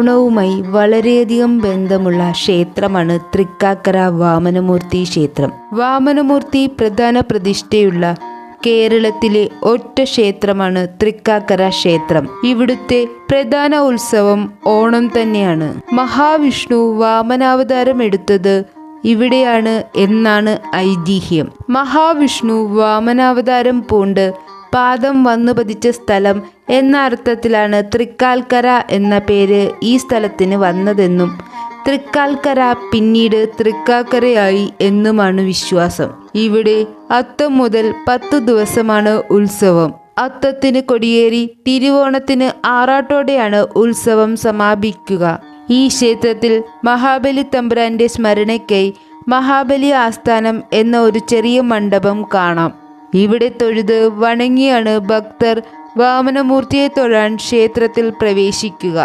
ഓണവുമായി വളരെയധികം ബന്ധമുള്ള ക്ഷേത്രമാണ് തൃക്കാക്കര വാമനമൂർത്തി ക്ഷേത്രം. വാമനമൂർത്തി പ്രധാന പ്രതിഷ്ഠയുള്ള കേരളത്തിലെ ഒറ്റ ക്ഷേത്രമാണ് തൃക്കാക്കര ക്ഷേത്രം. ഇവിടുത്തെ പ്രധാന ഉത്സവം ഓണം തന്നെയാണ്. മഹാവിഷ്ണു വാമനാവതാരം എടുത്തത് ഇവിടെയാണ് എന്നാണ് ഐതിഹ്യം. മഹാവിഷ്ണു വാമനാവതാരം പൂണ്ട് പാദം വന്നു പതിച്ച സ്ഥലം എന്ന അർത്ഥത്തിലാണ് തൃക്കാൽക്കര എന്ന പേര് ഈ സ്ഥലത്തിന് വന്നതെന്നും തൃക്കാൽക്കര പിന്നീട് തൃക്കാക്കരയായി എന്നുമാണ് വിശ്വാസം. ഇവിടെ അത്തം മുതൽ 10 ദിവസമാണ് ഉത്സവം. അത്തത്തിന് കൊടിയേറി തിരുവോണത്തിന് ആറാട്ടോടെയാണ് ഉത്സവം സമാപിക്കുക. ഈ ക്ഷേത്രത്തിൽ മഹാബലി തമ്പുരാന്റെ സ്മരണയ്ക്കായി മഹാബലി ആസ്ഥാനം എന്ന ഒരു ചെറിയ മണ്ഡപം കാണാം. ഇവിടെ തൊഴുത് വണങ്ങിയാണ് ഭക്തർ വാമനമൂർത്തിയെ തൊഴാൻ ക്ഷേത്രത്തിൽ പ്രവേശിക്കുക.